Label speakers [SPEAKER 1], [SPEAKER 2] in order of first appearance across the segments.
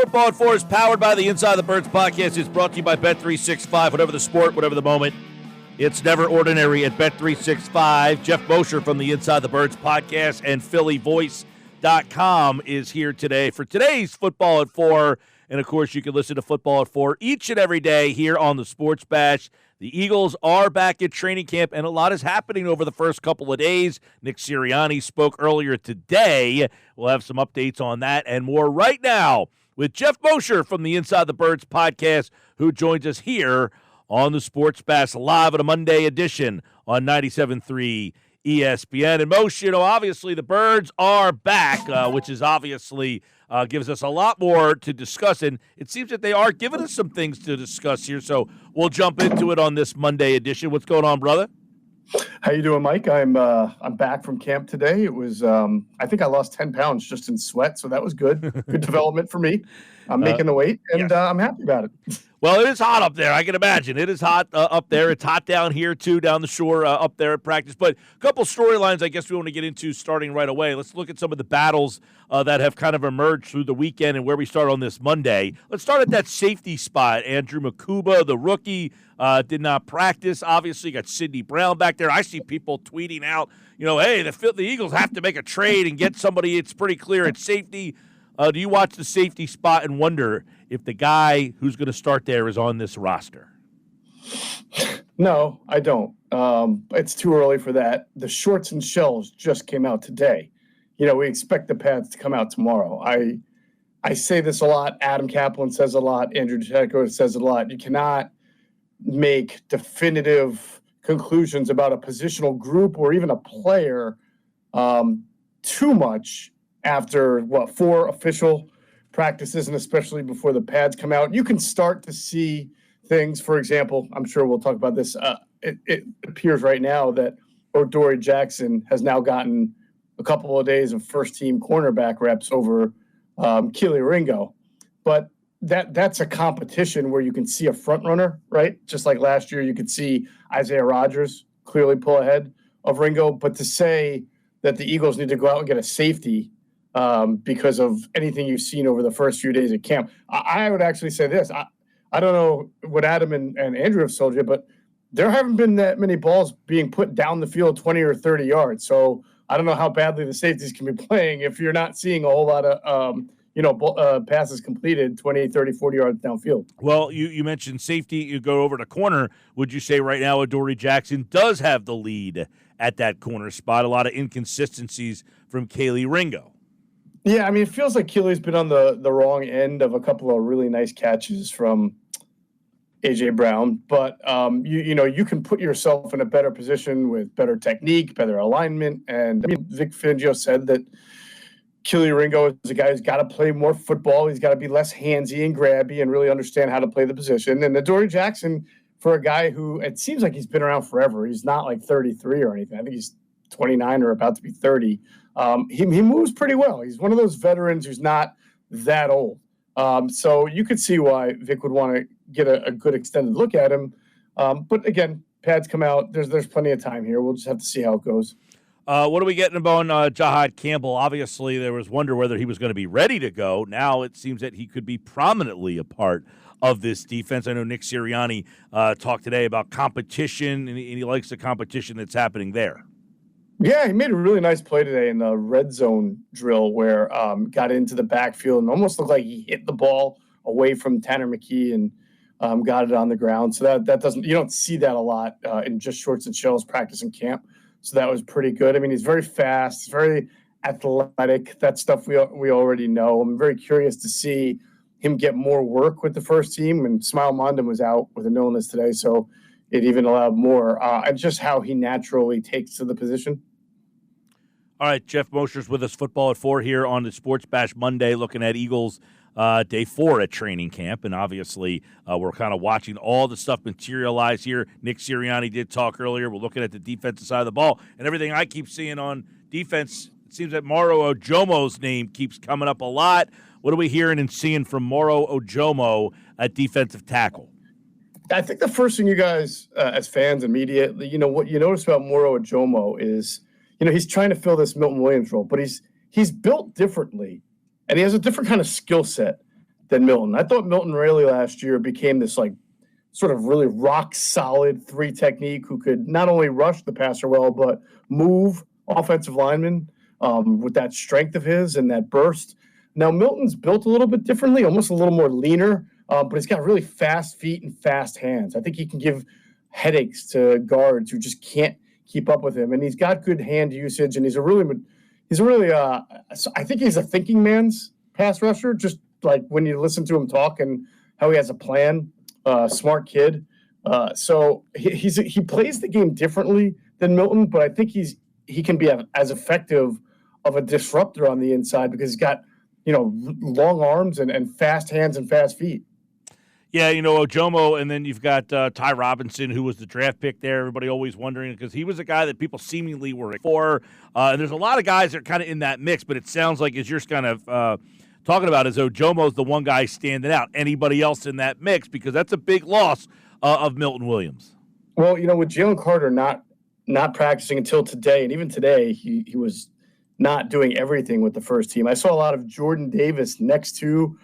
[SPEAKER 1] Football at 4 is powered by the Inside the Birds podcast. It's brought to you by Bet365. Whatever the sport, whatever the moment, it's never ordinary at Bet365. Geoff Mosher from the Inside the Birds podcast and PhillyVoice.com is here today for today's Football at 4. And, of course, you can listen to Football at 4 each and every day here on the Sports Bash. The Eagles are back at training camp, and a lot is happening over the first couple of days. Nick Sirianni spoke earlier today. We'll have some updates on that and more right now with Geoff Mosher from the Inside the Birds podcast, who joins us here on the Sports Bash live at a Monday edition on 97.3 ESPN. And Mosher, obviously the Birds are back, which is obviously gives us a lot more to discuss, and it seems that they are giving us some things to discuss here, so we'll jump into it on this Monday edition. What's going on, brother?
[SPEAKER 2] How you doing, Mike? I'm back from camp today. It was I think I lost 10 pounds just in sweat, so that was good. Good development for me. I'm making the weight, and yes. I'm happy about it.
[SPEAKER 1] Well, it is hot up there. I can imagine. It is hot up there. It's hot down here, too, down the shore up there at practice. But a couple storylines I guess we want to get into starting right away. Let's look at some of the battles that have kind of emerged through the weekend and where we start on this Monday. Let's start at that safety spot. Andrew Makuba, the rookie, did not practice. Obviously, got Sidney Brown back there. I see people tweeting out, hey, the Eagles have to make a trade and get somebody. It's pretty clear at safety. Do you watch the safety spot and wonder if the guy who's going to start there is on this roster?
[SPEAKER 2] No, I don't. It's too early for that. The shorts and shells just came out today. We expect the pads to come out tomorrow. I say this a lot. Adam Kaplan says a lot. Andrew DeCecco says it a lot. You cannot make definitive conclusions about a positional group or even a player too much after, 4 official practices, and especially before the pads come out. You can start to see things. For example, I'm sure we'll talk about this. It appears right now that O'Dory Jackson has now gotten a couple of days of first-team cornerback reps over Keely Ringo. But that's a competition where you can see a front runner, right? Just like last year, you could see Isaiah Rodgers clearly pull ahead of Ringo. But to say that the Eagles need to go out and get a safety because of anything you've seen over the first few days of camp, I would actually say this. I don't know what Adam and Andrew have told you, but there haven't been that many balls being put down the field 20 or 30 yards. So I don't know how badly the safeties can be playing if you're not seeing a whole lot of passes completed 20, 30, 40 yards downfield.
[SPEAKER 1] Well, you mentioned safety. You go over to corner. Would you say right now O'Dory Jackson does have the lead at that corner spot? A lot of inconsistencies from Keely Ringo.
[SPEAKER 2] Yeah, it feels like Keely's been on the wrong end of a couple of really nice catches from A.J. Brown. But, you can put yourself in a better position with better technique, better alignment. And, Vic Fangio said that Keely Ringo is a guy who's got to play more football. He's got to be less handsy and grabby and really understand how to play the position. And O'Dory Jackson, for a guy who it seems like he's been around forever, he's not like 33 or anything. I think he's 29 or about to be 30. He moves pretty well. He's one of those veterans who's not that old. So you could see why Vic would want to get a good extended look at him. But again, pads come out. There's plenty of time here. We'll just have to see how it goes.
[SPEAKER 1] What are we getting about Jahad Campbell? Obviously, there was wonder whether he was going to be ready to go. Now it seems that he could be prominently a part of this defense. I know Nick Sirianni talked today about competition, and he likes the competition that's happening there.
[SPEAKER 2] Yeah, he made a really nice play today in the red zone drill where got into the backfield and almost looked like he hit the ball away from Tanner McKee and got it on the ground. So you don't see that a lot in just shorts and shells practice in camp. So that was pretty good. He's very fast, very athletic. That stuff we already know. I'm very curious to see him get more work with the first team. And Smile Mondon was out with an illness today, so it even allowed more. And just how he naturally takes to the position.
[SPEAKER 1] All right, Geoff Mosher's with us, Football at 4 here on the Sports Bash Monday, looking at Eagles day 4 at training camp. And obviously, we're kind of watching all the stuff materialize here. Nick Sirianni did talk earlier. We're looking at the defensive side of the ball. And everything I keep seeing on defense, it seems that Moro Ojomo's name keeps coming up a lot. What are we hearing and seeing from Moro Ojomo at defensive tackle?
[SPEAKER 2] I think the first thing you guys, as fans and media, what you notice about Moro Ojomo is, he's trying to fill this Milton Williams role, but he's built differently, and he has a different kind of skill set than Milton. I thought Milton Raley last year became this like sort of really rock solid 3 technique who could not only rush the passer well, but move offensive linemen with that strength of his and that burst. Now Milton's built a little bit differently, almost a little more leaner, but he's got really fast feet and fast hands. I think he can give headaches to guards who just can't keep up with him. And he's got good hand usage, and he's a really I think he's a thinking man's pass rusher, just like when you listen to him talk and how he has a plan. Smart kid. So he plays the game differently than Milton, but I think he can be as effective of a disruptor on the inside because he's got, long arms and fast hands and fast feet.
[SPEAKER 1] Yeah, Ojomo, and then you've got Ty Robinson, who was the draft pick there. Everybody always wondering because he was a guy that people seemingly were for. And there's a lot of guys that are kind of in that mix, but it sounds like as you're kind of talking about is Ojomo's the one guy standing out. Anybody else in that mix? Because that's a big loss of Milton Williams.
[SPEAKER 2] Well, with Jalen Carter not practicing until today, and even today he was not doing everything with the first team. I saw a lot of Jordan Davis next to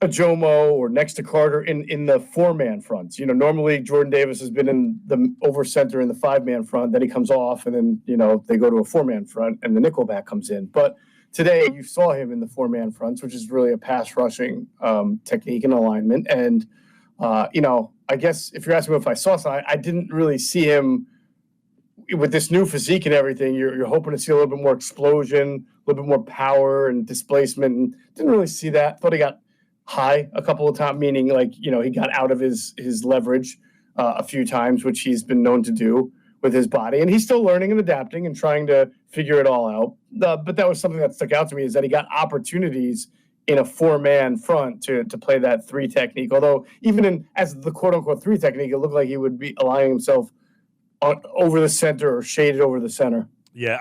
[SPEAKER 2] Ojomo or next to Carter in the 4-man fronts. Normally Jordan Davis has been in the over center in the 5-man front. Then he comes off, and then they go to a 4-man front, and the nickelback comes in. But today, you saw him in the 4-man fronts, which is really a pass rushing technique and alignment. And, I guess if you're asking me if I saw something, I didn't really see him with this new physique and everything. You're hoping to see a little bit more explosion, a little bit more power and displacement. And didn't really see that. Thought he got high a couple of times, meaning he got out of his leverage a few times, which he's been known to do with his body, and he's still learning and adapting and trying to figure it all out. But that was something that stuck out to me, is that he got opportunities in a 4-man front to play that 3 technique. Although even as the quote unquote 3 technique, it looked like he would be aligning himself over the center or shaded over the center.
[SPEAKER 1] Yeah,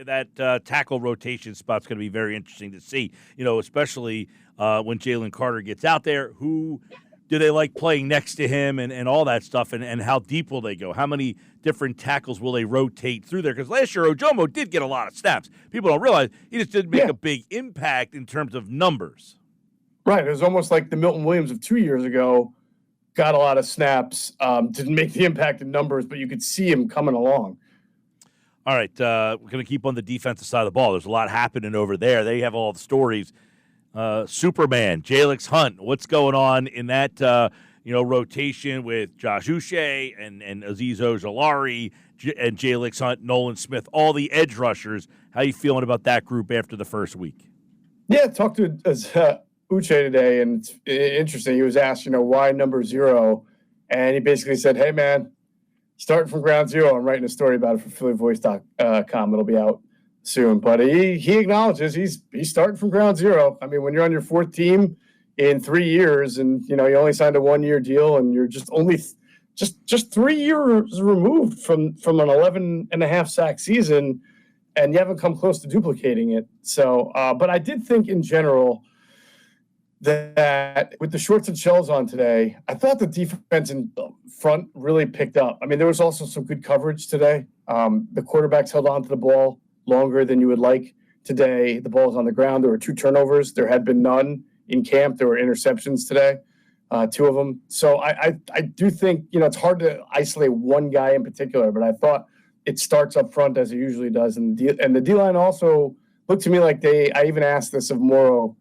[SPEAKER 1] that tackle rotation spot's going to be very interesting to see. Especially when Jalen Carter gets out there, who do they like playing next to him and all that stuff, and how deep will they go? How many different tackles will they rotate through there? Because last year, Ojomo did get a lot of snaps. People don't realize he just didn't make a big impact in terms of numbers.
[SPEAKER 2] Right. It was almost like the Milton Williams of 2 years ago, got a lot of snaps, didn't make the impact in numbers, but you could see him coming along.
[SPEAKER 1] All right, we're going to keep on the defensive side of the ball. There's a lot happening over there. They have all the stories. Superman, Jalix Hunt, what's going on in that rotation with Josh Uche and Aziz Ojolari and Jalix Hunt, Nolan Smith, all the edge rushers. How you feeling about that group after the first week?
[SPEAKER 2] Yeah, talked to Uche today, and it's interesting. He was asked, why number 0, and he basically said, hey, man, starting from ground zero. I'm writing a story about it for PhillyVoice.com. It'll be out soon. But he acknowledges he's starting from ground zero. I mean, when you're on your 4th team in 3 years, and you only signed a 1-year deal, and you're just only just 3 years removed from an 11.5 sack season, and you haven't come close to duplicating it. So, but I did think in general that with the shorts and shells on today, I thought the defense in front really picked up. I mean, there was also some good coverage today. The quarterbacks held on to the ball longer than you would like today. The ball was on the ground. There were 2 turnovers. There had been none in camp. There were interceptions today, 2 of them. So I do think, it's hard to isolate one guy in particular, but I thought it starts up front as it usually does. And the D-line also looked to me like I even asked this of Moro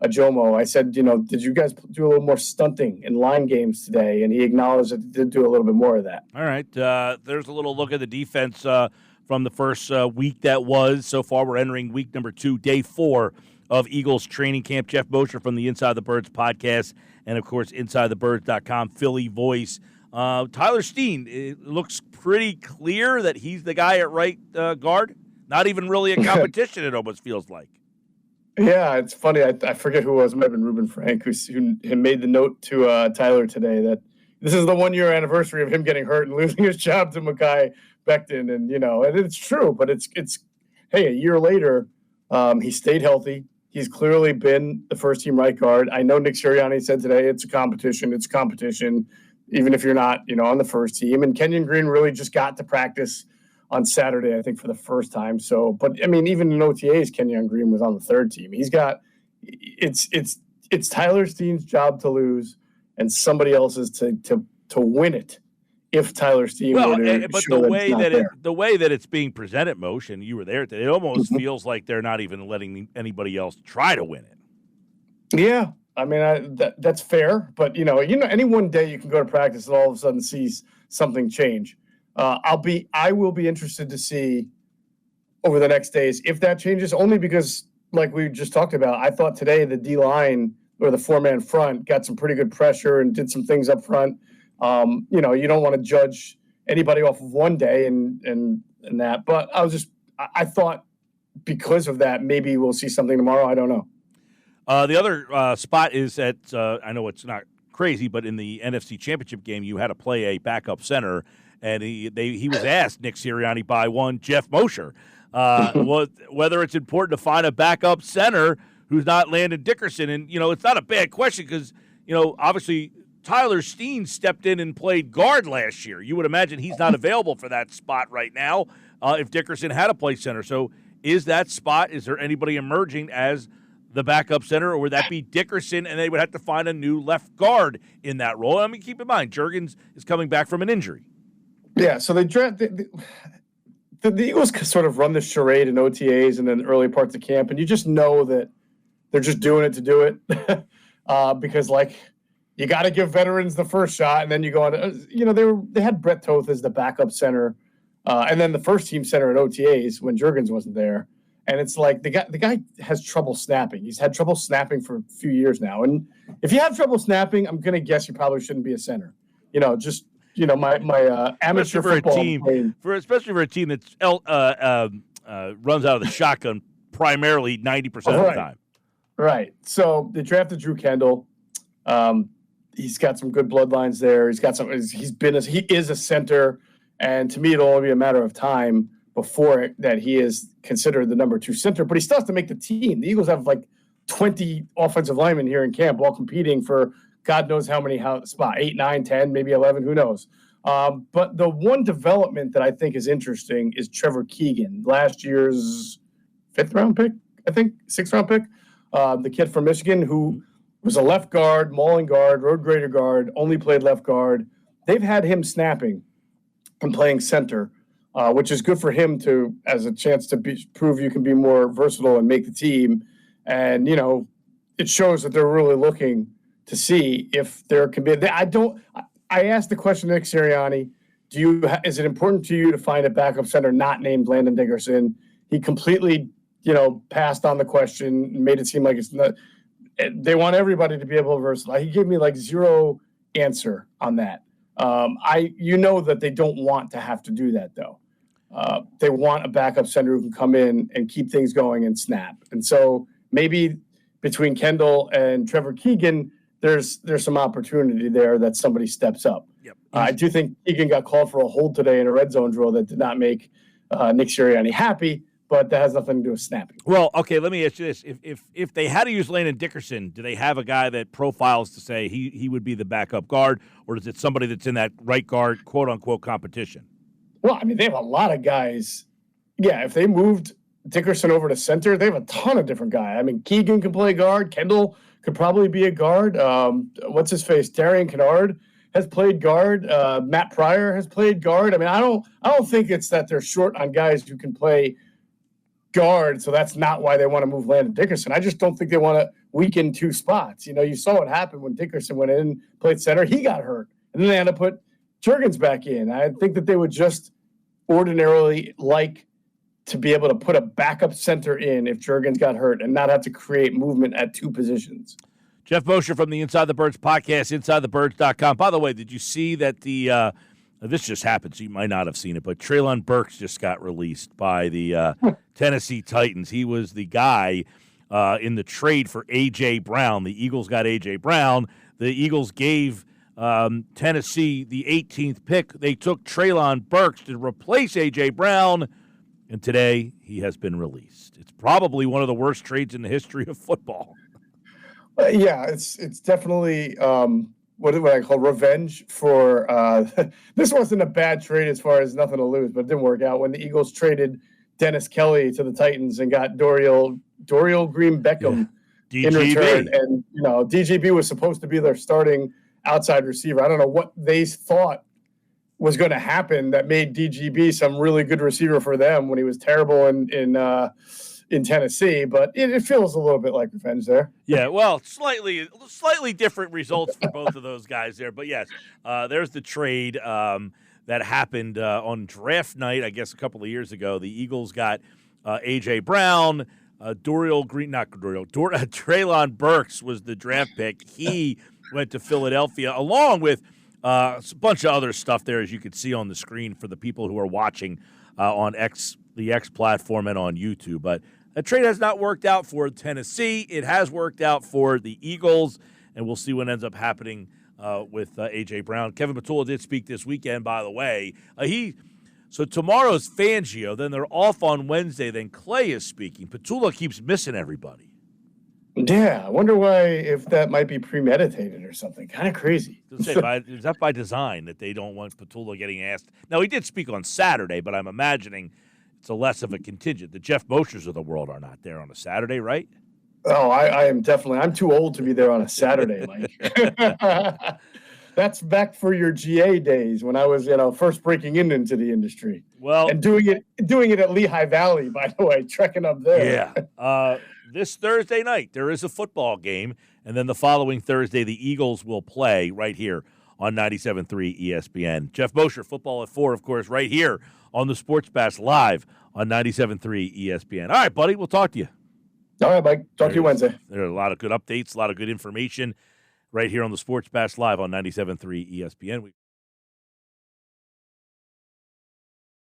[SPEAKER 2] Ojomo. I said, did you guys do a little more stunting in line games today? And he acknowledged that they did do a little bit more of that.
[SPEAKER 1] All right. There's a little look at the defense from the first week that was. So far, we're entering week number 2, day 4 of Eagles training camp. Geoff Mosher from the Inside the Birds podcast and, of course, InsideTheBirds.com, Philly voice. Tyler Steen, it looks pretty clear that he's the guy at right guard. Not even really a competition, it almost feels like.
[SPEAKER 2] Yeah, it's funny. I forget who it was. It might have been Ruben Frank who made the note to Tyler today that this is the 1-year anniversary of him getting hurt and losing his job to Mekhi Becton. And, and it's true, but it's hey, a year later, he stayed healthy. He's clearly been the first-team right guard. I know Nick Sirianni said today it's a competition. It's competition, even if you're not, on the first team. And Kenyon Green really just got to practice on Saturday, I think, for the first time. So, but I mean, even in OTAs, Kenyon Green was on the 3rd team. He's got, it's Tyler Steen's job to lose and somebody else's to win it. If Tyler Steen were to
[SPEAKER 1] but
[SPEAKER 2] show
[SPEAKER 1] the way that it's being presented, Moshe, and you were there today, it almost feels like they're not even letting anybody else try to win it.
[SPEAKER 2] Yeah, I mean that's fair, but any one day you can go to practice and all of a sudden see something change. I will be interested to see over the next days if that changes. Only because, like we just talked about, I thought today the D line or the 4-man front got some pretty good pressure and did some things up front. You don't want to judge anybody off of one day and that, but I thought because of that, maybe we'll see something tomorrow. I don't know.
[SPEAKER 1] The other spot is at, I know it's not crazy, but in the NFC Championship game, you had to play a backup center, and he was asked, Nick Sirianni, by one Geoff Mosher, whether it's important to find a backup center who's not Landon Dickerson. And, it's not a bad question because, obviously Tyler Steen stepped in and played guard last year. You would imagine he's not available for that spot right now if Dickerson had to play center. So is there anybody emerging as the backup center, or would that be Dickerson and they would have to find a new left guard in that role? I mean, keep in mind, Juergens is coming back from an injury.
[SPEAKER 2] Yeah, so they the Eagles sort of run this charade in OTAs and then early parts of camp, and you just know that they're just doing it to do it because, you got to give veterans the first shot, and then you go on. They had Brett Toth as the backup center, and then the first team center at OTAs when Juergens wasn't there. And it's like the guy has trouble snapping. He's had trouble snapping for a few years now. And if you have trouble snapping, I'm gonna guess you probably shouldn't be a center. My amateur football team,
[SPEAKER 1] especially for a team that runs out of the shotgun primarily 90% of the time.
[SPEAKER 2] Right. So they drafted Drew Kendall. He's got some good bloodlines there. He is a center, and to me, it'll only be a matter of time before that he is considered the number 2 center. But he still has to make the team. The Eagles have 20 offensive linemen here in camp, all competing for God knows how many spot 8, 9, 10, maybe 11, who knows. But the one development that I think is interesting is Trevor Keegan, last year's 6th round pick, the kid from Michigan who was a left guard, mauling guard, road grader guard, only played left guard. They've had him snapping and playing center, which is good for him as a chance to prove you can be more versatile and make the team. And, it shows that they're really looking to see if there can be. I asked the question to Nick Sirianni, is it important to you to find a backup center not named Landon Dickerson? He completely, passed on the question and made it seem like it's not. They want everybody to be able to versatile. He gave me zero answer on that. That they don't want to have to do that though. They want a backup center who can come in and keep things going and snap. And so maybe between Kendall and Trevor Keegan, there's some opportunity there that somebody steps up.
[SPEAKER 1] Yep.
[SPEAKER 2] I do think Keegan got called for a hold today in a red zone drill that did not make Nick Sirianni happy, but that has nothing to do with snapping.
[SPEAKER 1] Well, okay, let me ask you this. If they had to use Landon Dickerson, do they have a guy that profiles to say he would be the backup guard, or is it somebody that's in that right guard, quote-unquote, competition?
[SPEAKER 2] Well, I mean, they have a lot of guys. Yeah, if they moved Dickerson over to center, they have a ton of different guys. I mean, Keegan can play guard. Kendall could probably be a guard. What's his face? Darian Kennard has played guard. Matt Pryor has played guard. I mean, I don't think it's that they're short on guys who can play guard, so that's not why they want to move Landon Dickerson. I just don't think they want to weaken 2 spots. You saw what happened when Dickerson went in, played center. He got hurt, and then they had to put Juergens back in. I think that they would just ordinarily like to be able to put a backup center in if Juergens got hurt and not have to create movement at 2 positions.
[SPEAKER 1] Geoff Mosher from the Inside the Birds podcast, InsideTheBirds.com. By the way, did you see that this just happened, so you might not have seen it, but Treylon Burks just got released by the Tennessee Titans. He was the guy in the trade for A.J. Brown. The Eagles got A.J. Brown. The Eagles gave Tennessee the 18th pick. They took Treylon Burks to replace A.J. Brown, and today he has been released. It's probably one of the worst trades in the history of football.
[SPEAKER 2] Yeah, it's definitely what I call revenge for this wasn't a bad trade as far as nothing to lose, but it didn't work out when the Eagles traded Dennis Kelly to the Titans and got Dorial Green Beckham in return. And, DGB was supposed to be their starting outside receiver. I don't know what they thought was going to happen that made DGB some really good receiver for them when he was terrible in Tennessee, but it feels a little bit like revenge there.
[SPEAKER 1] Yeah, well, slightly different results for both of those guys there. But yes, there's the trade that happened on draft night, I guess a couple of years ago. The Eagles got A.J. Brown, Treylon Burks was the draft pick. He went to Philadelphia along with a bunch of other stuff there, as you can see on the screen for the people who are watching on the X platform and on YouTube. But that trade has not worked out for Tennessee. It has worked out for the Eagles, and we'll see what ends up happening with A.J. Brown. Kevin Patullo did speak this weekend, by the way. So tomorrow's Fangio, then they're off on Wednesday, then Clay is speaking. Patullo keeps missing everybody.
[SPEAKER 2] Yeah, I wonder why, if that might be premeditated or something. Kind of crazy.
[SPEAKER 1] Is that by design that they don't want Patullo getting asked? Now, he did speak on Saturday, but I'm imagining it's a less of a contingent. The Geoff Moshers of the world are not there on a Saturday, right?
[SPEAKER 2] Oh, I am definitely. I'm too old to be there on a Saturday, Mike. That's back for your GA days when I was, first breaking into the industry.
[SPEAKER 1] Well,
[SPEAKER 2] and doing it at Lehigh Valley, by the way, trekking up there.
[SPEAKER 1] Yeah. This Thursday night, there is a football game, and then the following Thursday, the Eagles will play right here on 97.3 ESPN. Geoff Mosher, Football at 4, of course, right here on the Sports Bash live on 97.3 ESPN. All right, buddy, we'll talk to you.
[SPEAKER 2] All right, Mike. Talk to you Wednesday.
[SPEAKER 1] There are a lot of good updates, a lot of good information right here on the Sports Bash live on 97.3 ESPN.